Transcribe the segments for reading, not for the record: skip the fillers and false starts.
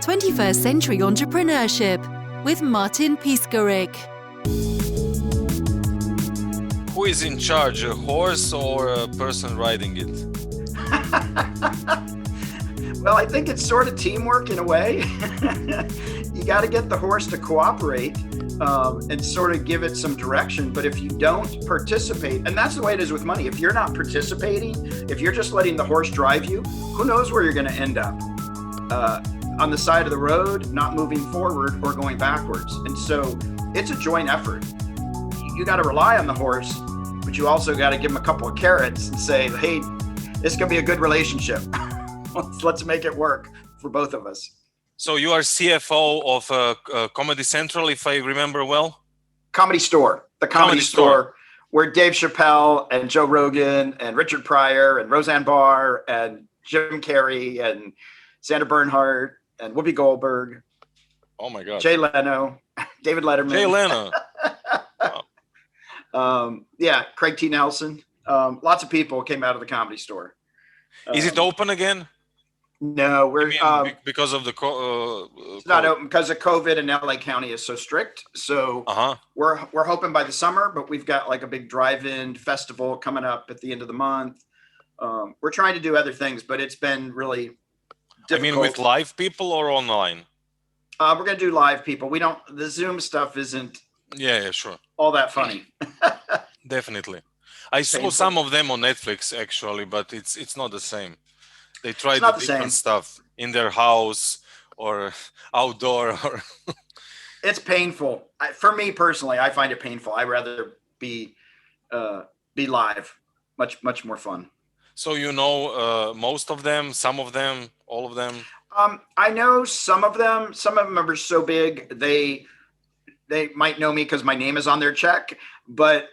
21st Century Entrepreneurship with Martin Piskarik. Who is in charge, a horse or a person riding it? Well, I think it's sort of teamwork in a way. You got to get the horse to cooperate and sort of give it some direction. But if you don't participate, and that's the way it is with money, if you're not participating, if you're just letting the horse drive you, who knows where you're going to end up? On the side of the road, not moving forward or going backwards. And so it's a joint effort. You got to rely on the horse, but you also got to give him a couple of carrots and say, hey, this is going to be a good relationship. Let's make it work for both of us. So you are CFO of Comedy Central, if I remember well? Comedy Store, the Comedy Store, where Dave Chappelle and Joe Rogan and Richard Pryor and Roseanne Barr and Jim Carrey and Sandra Bernhard and Whoopi Goldberg. Oh my God. Jay Leno, David Letterman. Jay Leno. Wow. Yeah, Craig T. Nelson. Lots of people came out of the Comedy Store. Is it open again? No, we're because of the it's not open because of COVID, and LA County is so strict. So we're hoping by the summer, but we've got like a big drive-in festival coming up at the end of the month. We're trying to do other things, but it's been really difficult. I mean, with live people or online? We're going to do live people. The Zoom stuff isn't sure, all that funny. Definitely. I saw some of them on Netflix actually, but it's not the same. They tried different stuff in their house or outdoor. It's painful. For me personally, I find it painful. I'd rather be live. Much more fun. So most of them, some of them, all of them? I know some of them. Some of them are so big they might know me because my name is on their check, but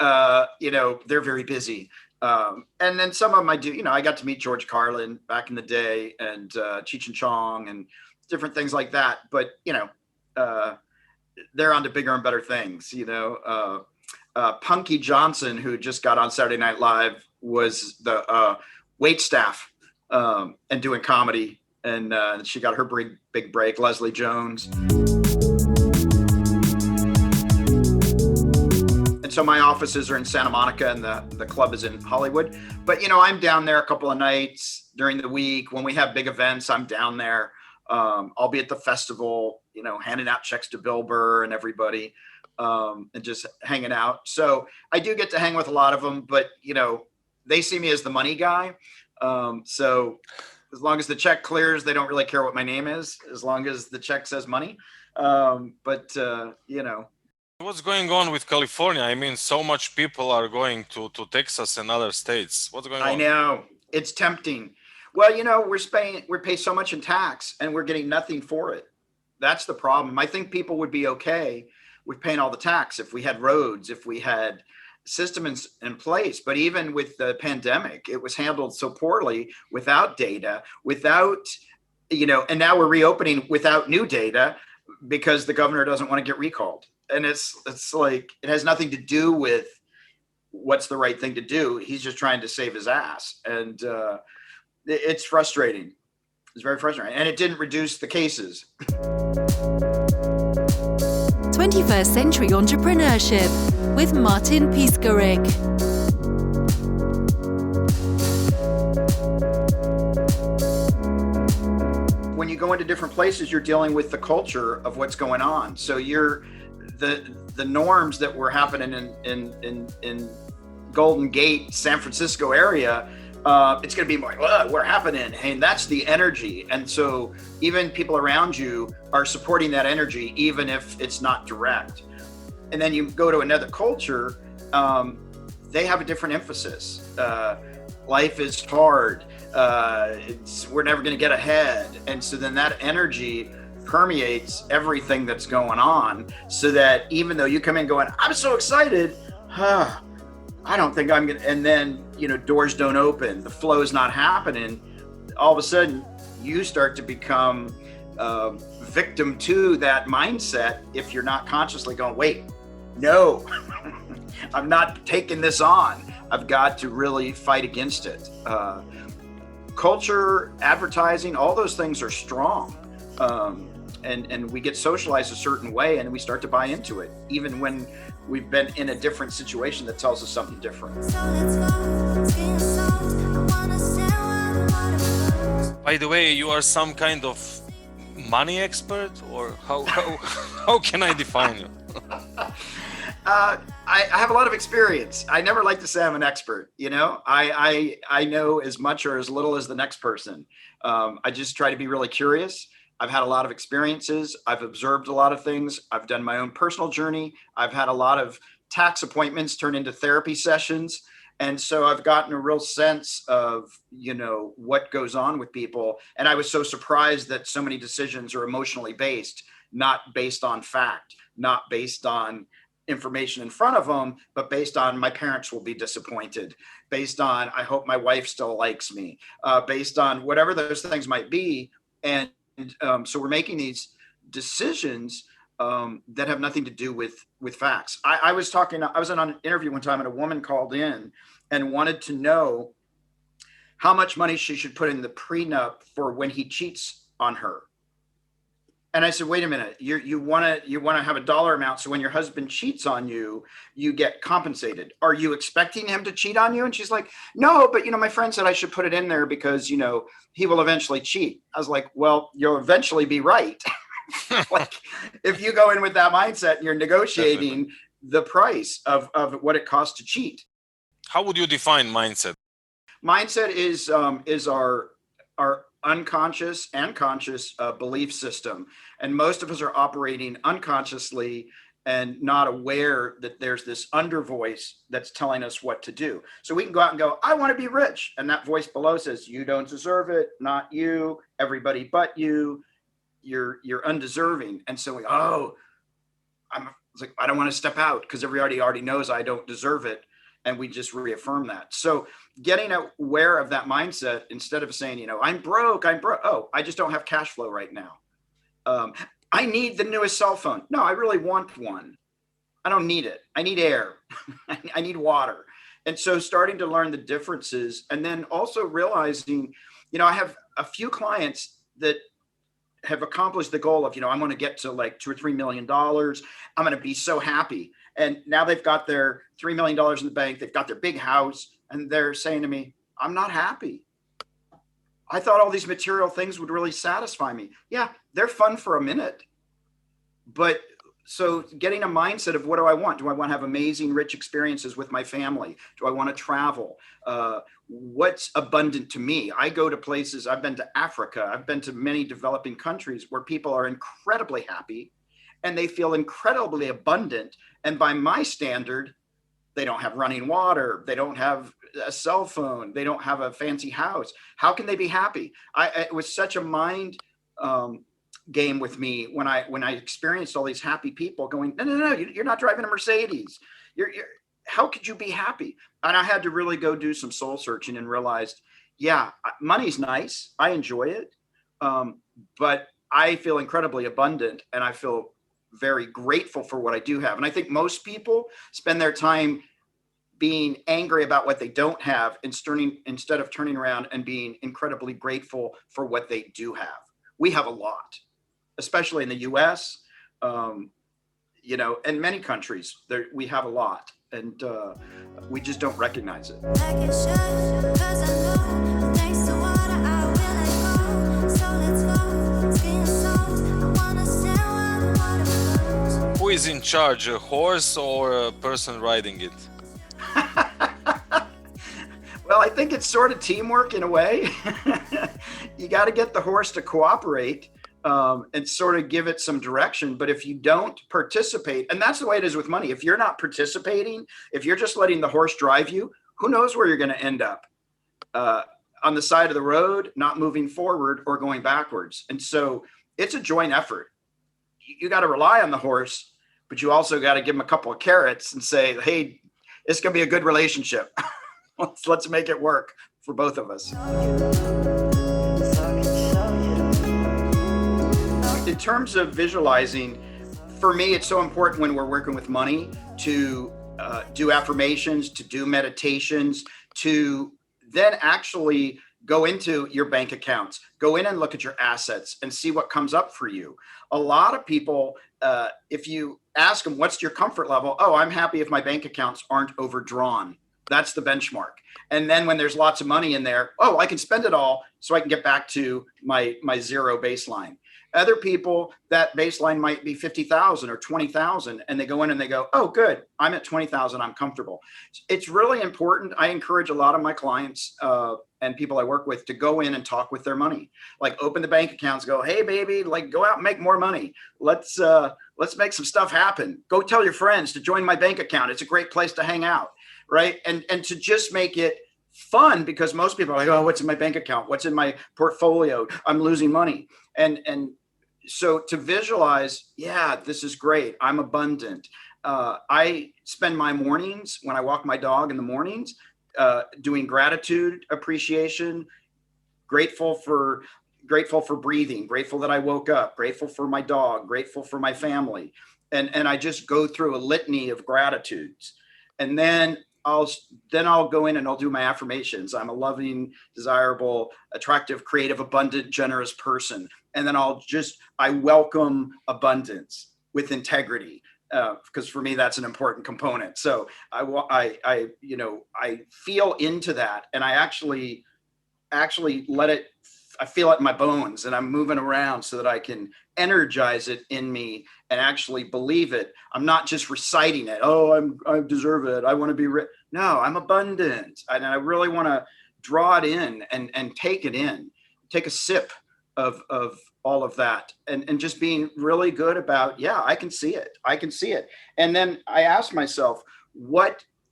they're very busy. And then some of them I do, I got to meet George Carlin back in the day and Cheech and Chong and different things like that. But, they're on to bigger and better things, Punky Johnson, who just got on Saturday Night Live, was the wait staff and doing comedy. And she got her big break, Leslie Jones. So my offices are in Santa Monica and the club is in Hollywood. But, I'm down there a couple of nights during the week. When we have big events, I'm down there. I'll be at the festival, handing out checks to Bill Burr and everybody and just hanging out. So I do get to hang with a lot of them, but, they see me as the money guy. So as long as the check clears, they don't really care what my name is, as long as the check says money. What's going on with California? I mean, so much people are going to Texas and other states. What's going on? I know. It's tempting. Well, we pay so much in tax and we're getting nothing for it. That's the problem. I think people would be okay with paying all the tax if we had roads, if we had systems in place. But even with the pandemic, it was handled so poorly without data, and now we're reopening without new data because the governor doesn't want to get recalled. And it's like, it has nothing to do with what's the right thing to do. He's just trying to save his ass. And it's frustrating. It's very frustrating. And it didn't reduce the cases. 21st Century Entrepreneurship with Martin Piskarik. When you go into different places, you're dealing with the culture of what's going on. So the norms that were happening in Golden Gate, San Francisco area, it's going to be more like, we're happening. And that's the energy. And so even people around you are supporting that energy, even if it's not direct. And then you go to another culture, they have a different emphasis. Life is hard. We're never going to get ahead. And so then that energy permeates everything that's going on, so that even though you come in going, I'm so excited, I don't think I'm going to, and then, doors don't open, the flow is not happening. All of a sudden you start to become victim to that mindset. If you're not consciously going, wait, no, I'm not taking this on. I've got to really fight against it. Culture, advertising, all those things are strong. and we get socialized a certain way and we start to buy into it, even when we've been in a different situation that tells us something different. By the way, you are some kind of money expert, or how can I define you? I have a lot of experience. I never like to say I'm an expert. I know as much or as little as the next person. I just try to be really curious. I've had a lot of experiences. I've observed a lot of things. I've done my own personal journey. I've had a lot of tax appointments turn into therapy sessions. And so I've gotten a real sense of, what goes on with people. And I was so surprised that so many decisions are emotionally based, not based on fact, not based on information in front of them, but based on my parents will be disappointed, based on I hope my wife still likes me, based on whatever those things might be. And so we're making these decisions that have nothing to do with facts. I was on an interview one time and a woman called in and wanted to know how much money she should put in the prenup for when he cheats on her. And I said, wait a minute, you want to have a dollar amount so when your husband cheats on you, you get compensated. Are you expecting him to cheat on you? And she's like, no, but my friend said I should put it in there because he will eventually cheat. I was like, well, you'll eventually be right. Like if you go in with that mindset and you're negotiating the price of what it costs to cheat. How would you define mindset? Mindset is our unconscious and conscious belief system. And most of us are operating unconsciously and not aware that there's this under voice that's telling us what to do. So we can go out and go, I want to be rich. And that voice below says, you don't deserve it, not you, everybody but you, you're undeserving. And so I don't want to step out because everybody already knows I don't deserve it. And we just reaffirm that. So getting aware of that mindset, instead of saying, I'm broke. Oh, I just don't have cash flow right now. I need the newest cell phone. No, I really want one. I don't need it. I need air. I need water. And so starting to learn the differences, and then also realizing, I have a few clients that have accomplished the goal of, I'm going to get to like $2 or $3 million. I'm going to be so happy. And now they've got their $3 million in the bank. They've got their big house. And they're saying to me, I'm not happy. I thought all these material things would really satisfy me. Yeah, they're fun for a minute. But so getting a mindset of what do I want? Do I want to have amazing, rich experiences with my family? Do I want to travel? What's abundant to me? I go to places, I've been to Africa. I've been to many developing countries where people are incredibly happy and they feel incredibly abundant. And by my standard, they don't have running water. They don't have a cell phone. They don't have a fancy house. How can they be happy? It was such a mind game with me when I experienced all these happy people going, no, you're not driving a Mercedes. How could you be happy? And I had to really go do some soul searching and realized, yeah, money's nice. I enjoy it. But I feel incredibly abundant and I feel very grateful for what I do have. And I think most people spend their time being angry about what they don't have instead of turning around and being incredibly grateful for what they do have. We have a lot, especially in the US, and many countries we have a lot and we just don't recognize it. Who is in charge, a horse or a person riding it? Well, I think it's sort of teamwork in a way. You got to get the horse to cooperate and sort of give it some direction. But if you don't participate, and that's the way it is with money, if you're not participating, if you're just letting the horse drive you, who knows where you're going to end up? On the side of the road, not moving forward or going backwards. And so it's a joint effort. You got to rely on the horse, but you also got to give him a couple of carrots and say, hey, it's going to be a good relationship. Let's make it work for both of us. In terms of visualizing, for me, it's so important when we're working with money to do affirmations, to do meditations, to then actually go into your bank accounts, go in and look at your assets and see what comes up for you. A lot of people, if you ask them, what's your comfort level? Oh, I'm happy if my bank accounts aren't overdrawn. That's the benchmark. And then when there's lots of money in there, oh, I can spend it all so I can get back to my zero baseline. Other people, that baseline might be 50,000 or 20,000, and they go in and they go, oh, good, I'm at 20,000, I'm comfortable. It's really important. I encourage a lot of my clients and people I work with to go in and talk with their money. Like open the bank accounts, go, hey, baby, like go out and make more money. Let's make some stuff happen. Go tell your friends to join my bank account. It's a great place to hang out, right? And to just make it fun, because most people are like, oh, what's in my bank account? What's in my portfolio? I'm losing money. And so to visualize, yeah, this is great. I'm abundant. I spend my mornings when I walk my dog in the mornings doing gratitude, appreciation, grateful for breathing, grateful that I woke up, grateful for my dog, grateful for my family. And I just go through a litany of gratitudes. And then I'll go in and I'll do my affirmations. I'm a loving, desirable, attractive, creative, abundant, generous person. And then I welcome abundance with integrity, because for me, that's an important component. So I feel into that, and I actually let it, I feel it in my bones, and I'm moving around so that I can energize it in me and actually believe it. I'm not just reciting it. Oh, I deserve it. I want to be rich. No, I'm abundant. And I really want to draw it in and take it in, take a sip of all of that, and just being really good about, yeah, I can see it. I can see it. And then I ask myself,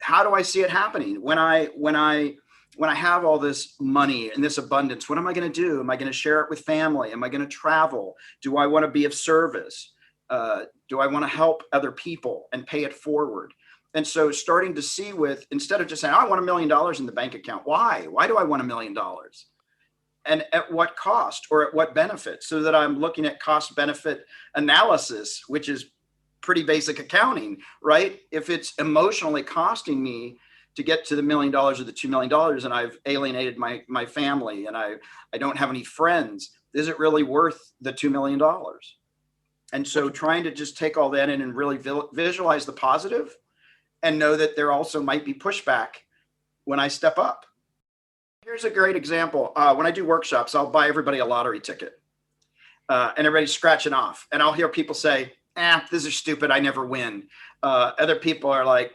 how do I see it happening? When I have all this money and this abundance, what am I going to do? Am I going to share it with family? Am I going to travel? Do I want to be of service? Do I want to help other people and pay it forward? And so starting to see instead of just saying, I want $1 million in the bank account. Why? Why do I want $1 million? And at what cost or at what benefit? So that I'm looking at cost benefit analysis, which is pretty basic accounting, right? If it's emotionally costing me to get to the $1 million or the $2 million, and I've alienated my family and I don't have any friends, is it really worth the $2 million? And so trying to just take all that in and really visualize the positive and know that there also might be pushback when I step up. Here's a great example. When I do workshops, I'll buy everybody a lottery ticket and everybody's scratching off. And I'll hear people say, this is stupid, I never win. Other people are like,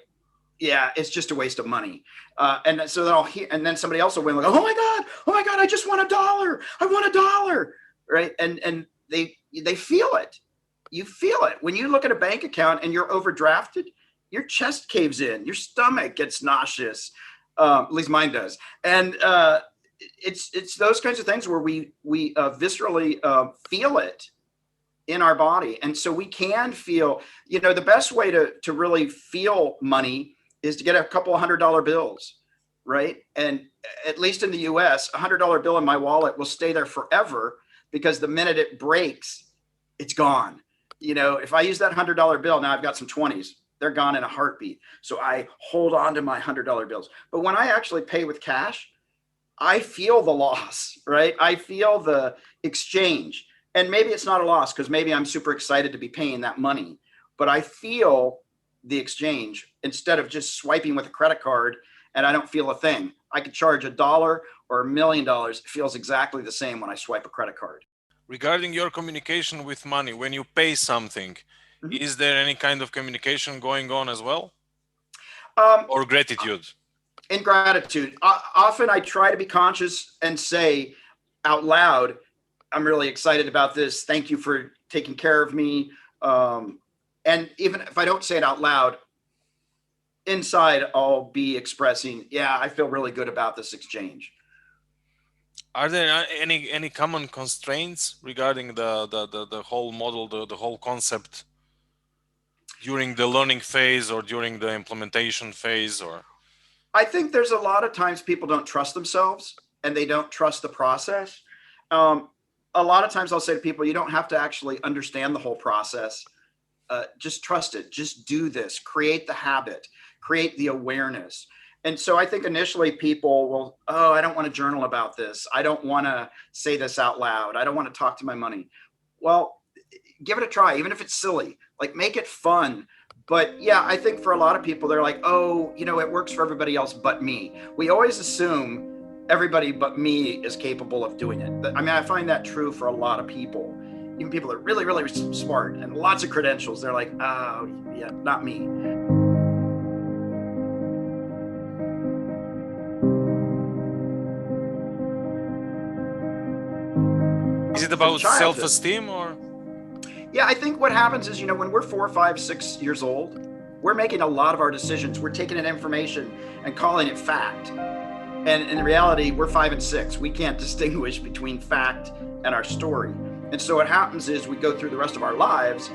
yeah, it's just a waste of money. And so then I'll hear, and then somebody else will win. Like, oh my God, I just won $1. I won $1, right? And they feel it. You feel it. When you look at a bank account and you're overdrafted, your chest caves in, your stomach gets nauseous. At least mine does. And it's those kinds of things where we viscerally feel it in our body. And so we can feel, the best way to really feel money is to get a couple of $100 bills, right? And at least in the US, $100 bill in my wallet will stay there forever, because the minute it breaks, it's gone. If I use that $100 bill, now I've got some 20s, they're gone in a heartbeat. So I hold on to my $100 bills. But when I actually pay with cash, I feel the loss, right? I feel the exchange. And maybe it's not a loss, because maybe I'm super excited to be paying that money, but I feel the exchange instead of just swiping with a credit card and I don't feel a thing. I could charge $1 or $1 million. It feels exactly the same when I swipe a credit card. Regarding your communication with money, when you pay something, is there any kind of communication going on as well? Or gratitude? In gratitude. Often I try to be conscious and say out loud, I'm really excited about this. Thank you for taking care of me. And even if I don't say it out loud, inside I'll be expressing, yeah, I feel really good about this exchange. Are there any common constraints regarding the whole model, the whole concept during the learning phase or during the implementation phase? Or I think there's a lot of times people don't trust themselves and they don't trust the process. A lot of times I'll say to people, you don't have to actually understand the whole process. Just trust it. Just do this. Create the habit. Create the awareness. And so I think initially people will, oh, I don't want to journal about this. I don't want to say this out loud. I don't want to talk to my money. Well, give it a try, even if it's silly, like make it fun. But yeah, I think for a lot of people, they're like, oh, it works for everybody else but me. We always assume everybody but me is capable of doing it. I mean, I find that true for a lot of people. Even people that are really, really smart and lots of credentials, they're like, oh, yeah, not me. Is it about self-esteem or? Yeah, I think what happens is, when we're 4, 5, 6 years old, we're making a lot of our decisions. We're taking in information and calling it fact. And in reality, we're 5 and 6. We can't distinguish between fact and our story. And so what happens is we go through the rest of our lives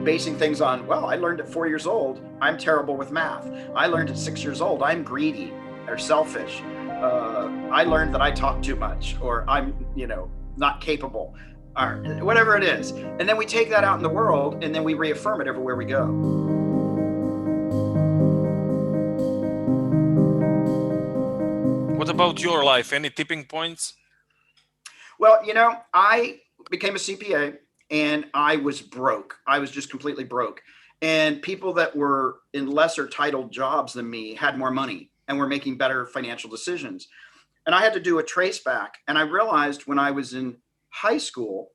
basing things on, well, I learned at 4 years old, I'm terrible with math. I learned at 6 years old, I'm greedy or selfish. I learned that I talk too much, or I'm, not capable, or whatever it is. And then we take that out in the world and then we reaffirm it everywhere we go. What about your life? Any tipping points? Well, I became a CPA and I was broke. I was just completely broke. And people that were in lesser titled jobs than me had more money and were making better financial decisions. And I had to do a trace back. And I realized when I was in high school,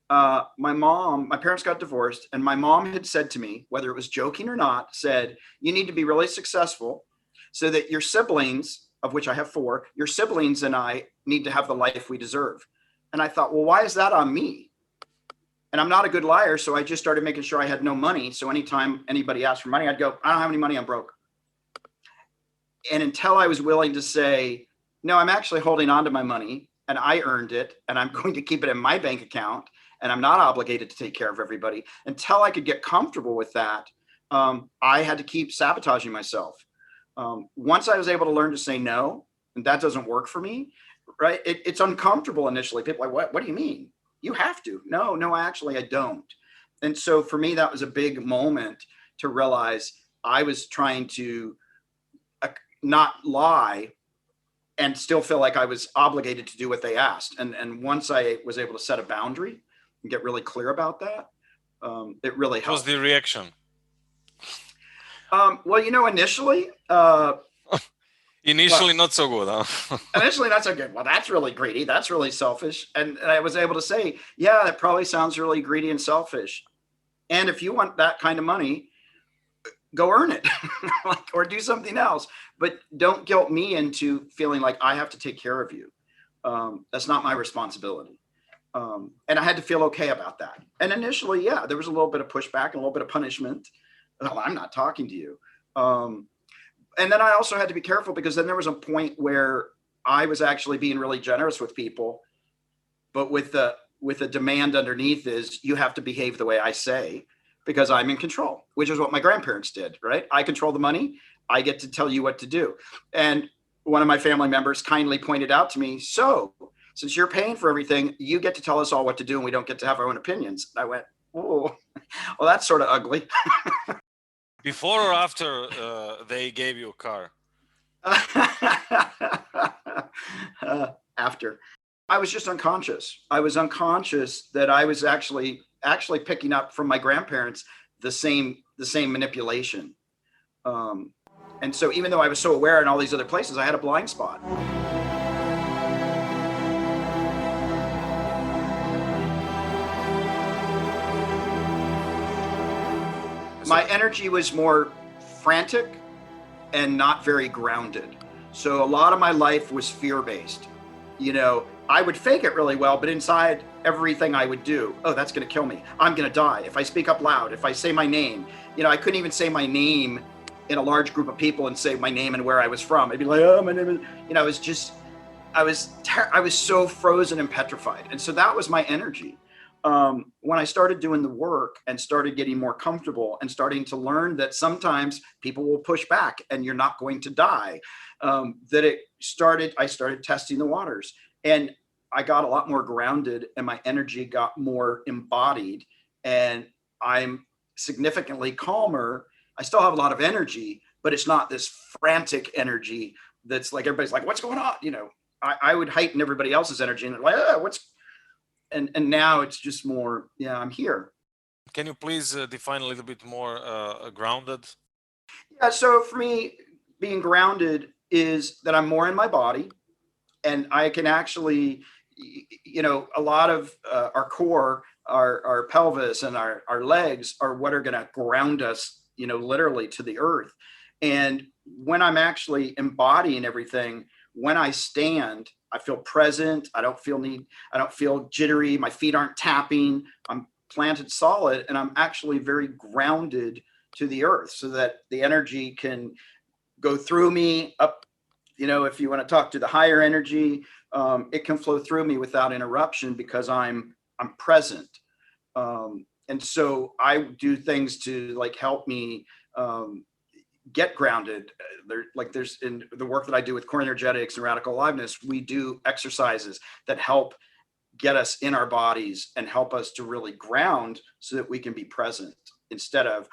my parents got divorced, and my mom had said to me, whether it was joking or not, said, you need to be really successful so that your siblings, of which I have 4, your siblings and I need to have the life we deserve. And I thought, well, why is that on me? And I'm not a good liar. So I just started making sure I had no money. So anytime anybody asked for money, I'd go, I don't have any money, I'm broke. And until I was willing to say, no, I'm actually holding on to my money and I earned it and I'm going to keep it in my bank account and I'm not obligated to take care of everybody, until I could get comfortable with that, I had to keep sabotaging myself. Once I was able to learn to say no, and that doesn't work for me, right? It's uncomfortable initially. People are like, what do you mean? You have to. No, actually I don't. And so for me, that was a big moment to realize I was trying to not lie and still feel like I was obligated to do what they asked. And once I was able to set a boundary and get really clear about that, it really helped. What was the reaction? Well, initially, not so good, huh? Initially not so good. Well, that's really greedy. That's really selfish. And I was able to say, yeah, that probably sounds really greedy and selfish. And if you want that kind of money, go earn it or do something else, but don't guilt me into feeling like I have to take care of you. That's not my responsibility. And I had to feel okay about that. And initially, yeah, there was a little bit of pushback and a little bit of punishment. Well, I'm not talking to you. And then I also had to be careful, because then there was a point where I was actually being really generous with people, but with the demand underneath is you have to behave the way I say, because I'm in control, which is what my grandparents did, right? I control the money. I get to tell you what to do. And one of my family members kindly pointed out to me, so since you're paying for everything, you get to tell us all what to do and we don't get to have our own opinions. I went, oh, well, that's sort of ugly. Before or after they gave you a car? After. I was just unconscious. I was unconscious that I was actually picking up from my grandparents the same manipulation. And so even though I was so aware in all these other places, I had a blind spot. My energy was more frantic and not very grounded. So a lot of my life was fear-based. I would fake it really well, but inside everything I would do, oh, that's going to kill me. I'm going to die. If I speak up loud, if I say my name, I couldn't even say my name in a large group of people and say my name and where I was from. I'd be like, oh, my name is, I was so frozen and petrified. And so that was my energy. When I started doing the work and started getting more comfortable and starting to learn that sometimes people will push back and you're not going to die, I started testing the waters, and I got a lot more grounded and my energy got more embodied, and I'm significantly calmer. I still have a lot of energy, but it's not this frantic energy that's like everybody's like, what's going on? I would heighten everybody else's energy and they're like, what's, and now it's just more, yeah, I'm here. Can you please define a little bit more grounded? Yeah, so for me, being grounded is that I'm more in my body, and I can actually, a lot of our core, our pelvis and our legs are what are going to ground us, literally to the earth. And when I'm actually embodying everything, when I stand, I feel present. I don't feel jittery. My feet aren't tapping. I'm planted solid, and I'm actually very grounded to the earth so that the energy can go through me up. If you want to talk to the higher energy, it can flow through me without interruption because I'm present. And so I do things to like help me get grounded. There's in the work that I do with core energetics and radical aliveness, we do exercises that help get us in our bodies and help us to really ground so that we can be present instead of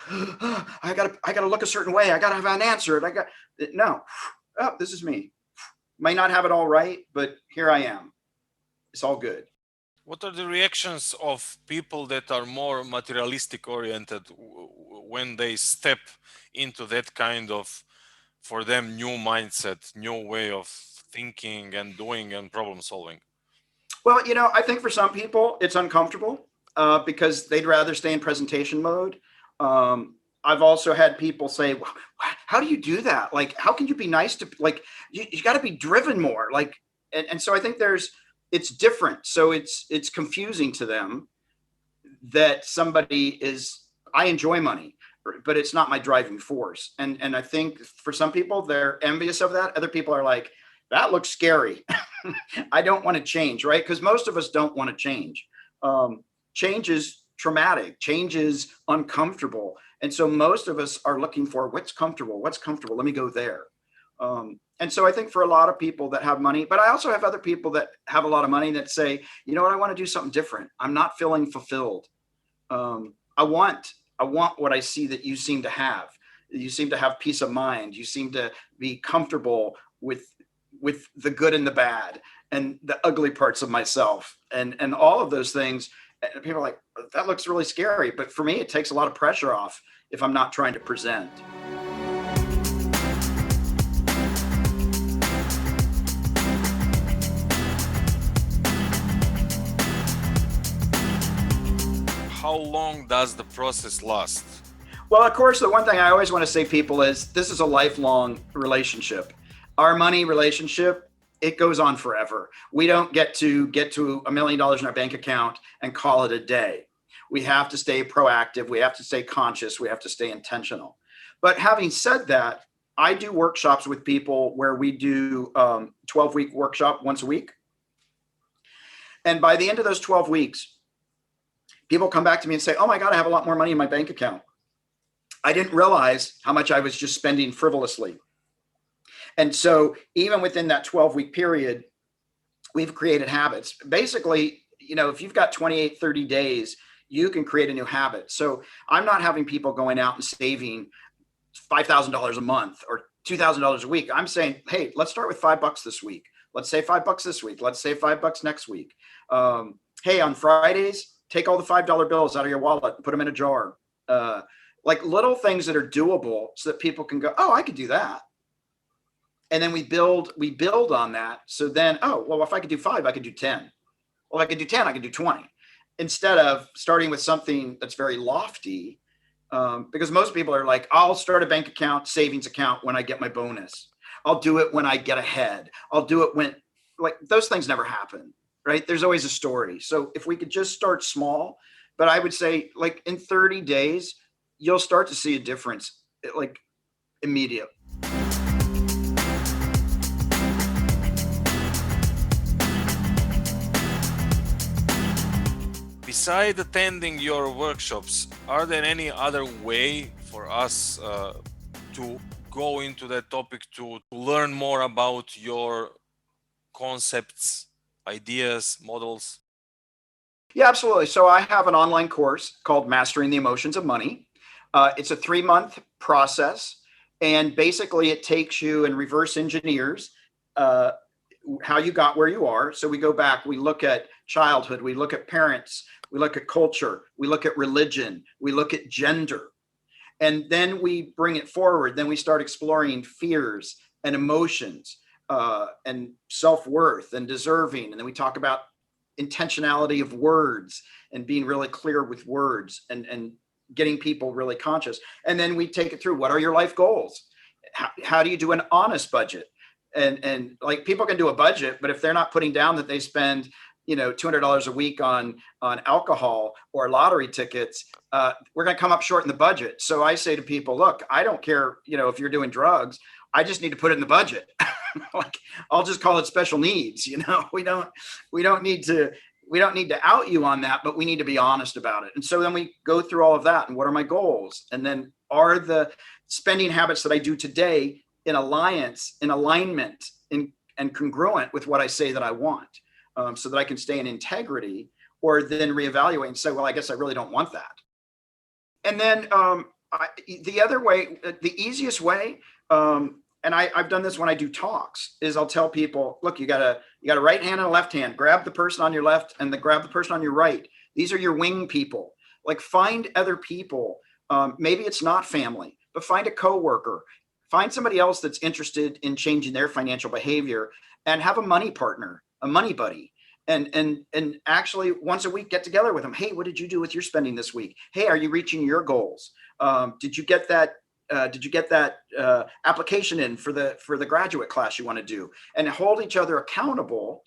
I gotta look a certain way. I gotta have an answer. No. Oh, this is me. Might not have it all right, but here I am. It's all good. What are the reactions of people that are more materialistic oriented when they step into that kind of, for them, new mindset, new way of thinking and doing and problem solving? Well, I think for some people it's uncomfortable because they'd rather stay in presentation mode. I've also had people say, how do you do that? Like, how can you be nice to, like, you got to be driven more. Like, and so I think it's different. So it's confusing to them that I enjoy money, but it's not my driving force. And I think for some people, they're envious of that. Other people are like, that looks scary. I don't want to change, right? Because most of us don't want to change. Change is traumatic. Change is uncomfortable. And so most of us are looking for what's comfortable. Let me go there. And so I think for a lot of people that have money, but I also have other people that have a lot of money that say, you know what, I want to do something different. I'm not feeling fulfilled. I want what I see that you seem to have. You seem to have peace of mind. You seem to be comfortable with the good and the bad and the ugly parts of myself and all of those things. And people are like, that looks really scary. But for me, it takes a lot of pressure off if I'm not trying to present. How long does the process last? Well, of course, the one thing I always want to say people is this is a lifelong relationship. Our money relationship, it goes on forever. We don't get to $1 million in our bank account and call it a day. We have to stay proactive. We have to stay conscious. We have to stay intentional. But having said that, I do workshops with people where we do 12-week workshop once a week. And by the end of those 12 weeks, people come back to me and say, oh my God, I have a lot more money in my bank account. I didn't realize how much I was just spending frivolously. And so even within that 12-week period, we've created habits. Basically, if you've got 28, 30 days, you can create a new habit. So I'm not having people going out and saving $5,000 a month or $2,000 a week. I'm saying, hey, let's start with $5 this week. Let's save $5 this week. Let's save $5 next week. Hey, on Fridays, take all the $5 bills out of your wallet and put them in a jar. Like little things that are doable so that people can go, oh, I could do that. And then we build on that. So then, oh, well, if I could do 5, I could do 10. Well, if I could do 10, I could do 20. Instead of starting with something that's very lofty, because most people are like, I'll start a bank account, savings account when I get my bonus. I'll do it when I get ahead. I'll do it when, like, those things never happen, right? There's always a story. So if we could just start small, but I would say like in 30 days, you'll start to see a difference, like immediate. Beside attending your workshops, are there any other way for us to go into that topic, to learn more about your concepts, ideas, models? Yeah, absolutely. So I have an online course called Mastering the Emotions of Money. It's a 3-month process. And basically it takes you and reverse engineers how you got where you are. So we go back, we look at childhood, we look at parents, we look at culture, we look at religion, we look at gender. And then we bring it forward. Then we start exploring fears and emotions and self-worth and deserving. And then we talk about intentionality of words and being really clear with words and getting people really conscious. And then we take it through. What are your life goals? How do you do an honest budget? And like, people can do a budget, but if they're not putting down that they spend, $200 a week on alcohol or lottery tickets, we're going to come up short in the budget. So I say to people, look, I don't care, if you're doing drugs, I just need to put it in the budget. Like, I'll just call it special needs. We don't need to out you on that, but we need to be honest about it. And so then we go through all of that. And what are my goals? And then, are the spending habits that I do today in alignment, and congruent with what I say that I want, so that I can stay in integrity, or then reevaluate and say, well, I guess I really don't want that. And then the other way, the easiest way, and I've done this when I do talks, is I'll tell people, look, you got a right hand and a left hand. Grab the person on your left and grab the person on your right. These are your wing people. Like, find other people. Maybe it's not family, but find a coworker. Find somebody else that's interested in changing their financial behavior, and have a money partner, a money buddy. And actually once a week get together with them. Hey, what did you do with your spending this week? Hey, are you reaching your goals? Did you get that application in for the graduate class you want to do? And hold each other accountable,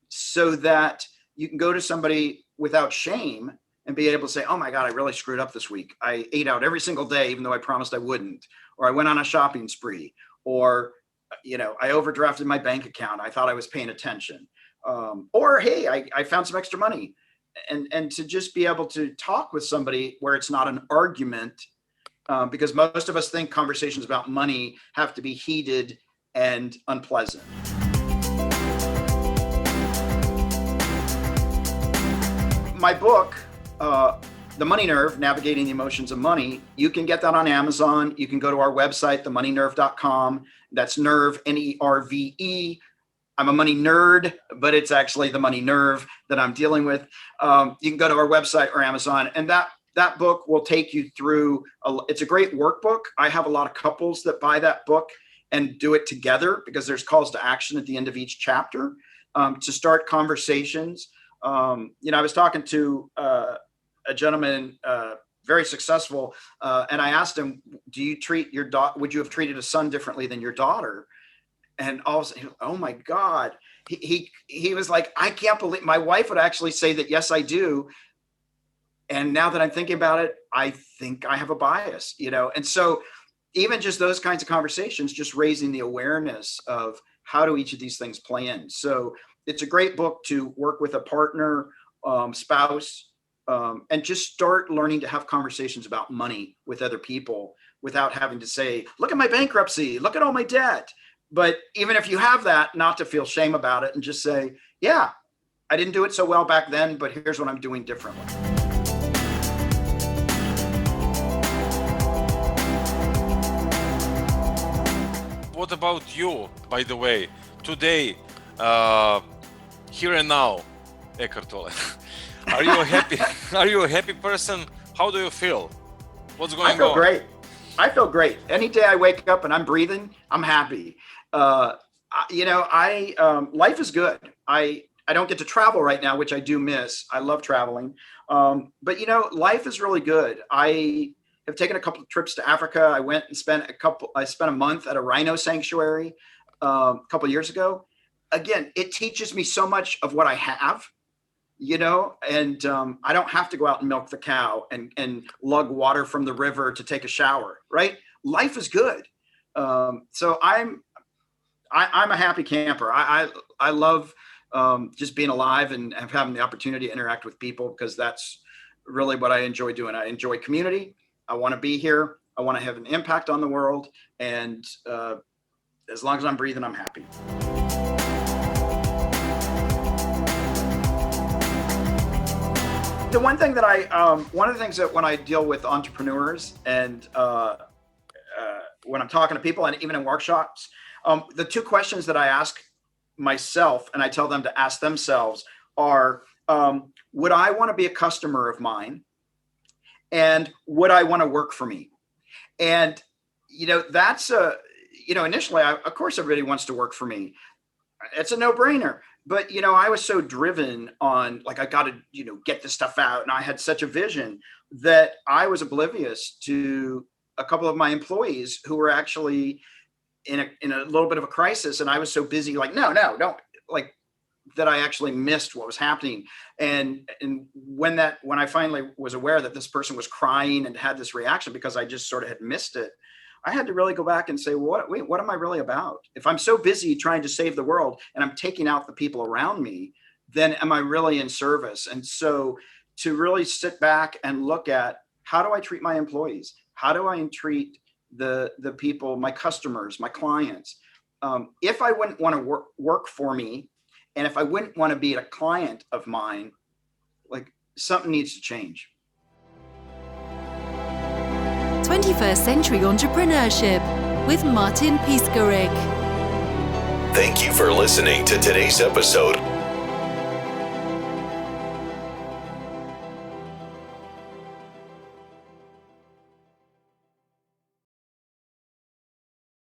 so that you can go to somebody without shame and be able to say, oh my God, I really screwed up this week. I ate out every single day, even though I promised I wouldn't, or I went on a shopping spree, or, I overdrafted my bank account. I thought I was paying attention. Or, hey, I found some extra money, and to just be able to talk with somebody where it's not an argument, because most of us think conversations about money have to be heated and unpleasant. My book, The Money Nerve, Navigating the Emotions of Money, you can get that on Amazon. You can go to our website, themoneynerve.com. That's nerve, N-E-R-V-E. I'm a money nerd, but it's actually the money nerve that I'm dealing with. You can go to our website or Amazon, and that book will take you through. It's a great workbook. I have a lot of couples that buy that book and do it together, because there's calls to action at the end of each chapter, to start conversations. I was talking to a gentleman, very successful, and I asked him, do you treat your daughter, would you have treated a son differently than your daughter? And all of a sudden, oh my God, he was like, I can't believe, my wife would actually say that, yes, I do. And now that I'm thinking about it, I think I have a bias, And so even just those kinds of conversations, just raising the awareness of how do each of these things play in. So it's a great book to work with a partner, spouse, and just start learning to have conversations about money with other people without having to say, look at my bankruptcy, look at all my debt. But even if you have that, not to feel shame about it, and just say, yeah, I didn't do it so well back then, but here's what I'm doing differently. What about you, by the way, today, here and now, Eckhart Tolle? Are you a happy? Are you a happy person? How do you feel? What's going on? I feel great. I feel great. Any day I wake up and I'm breathing, I'm happy. Life is good. I don't get to travel right now, which I do miss. I love traveling. But life is really good. I have taken a couple of trips to Africa. I went and spent a month at a rhino sanctuary a couple of years ago. Again, it teaches me so much of what I have, and I don't have to go out and milk the cow and lug water from the river to take a shower, right? Life is good. So I'm a happy camper. I love just being alive and having the opportunity to interact with people, because that's really what I enjoy doing. I enjoy community. I want to be here. I want to have an impact on the world. And as long as I'm breathing, I'm happy. The one thing that one of the things that when I deal with entrepreneurs and when I'm talking to people and even in workshops, the two questions that I ask myself and I tell them to ask themselves are, would I want to be a customer of mine? And would I want to work for me? And, that's initially, of course, everybody wants to work for me. It's a no-brainer. But, I was so driven on, like, I got to, get this stuff out. And I had such a vision that I was oblivious to a couple of my employees who were actually in a little bit of a crisis. And I was so busy, like, no, don't, like, that I actually missed what was happening. And when I finally was aware that this person was crying and had this reaction because I just sort of had missed it, I had to really go back and say, what am I really about? If I'm so busy trying to save the world and I'm taking out the people around me, then am I really in service? And so to really sit back and look at, how do I treat my employees? How do I treat the people, my customers, my clients? If I wouldn't want to work for me, and if I wouldn't want to be a client of mine, like, something needs to change. 21st Century Entrepreneurship with Martin Piskarik. Thank you for listening to today's episode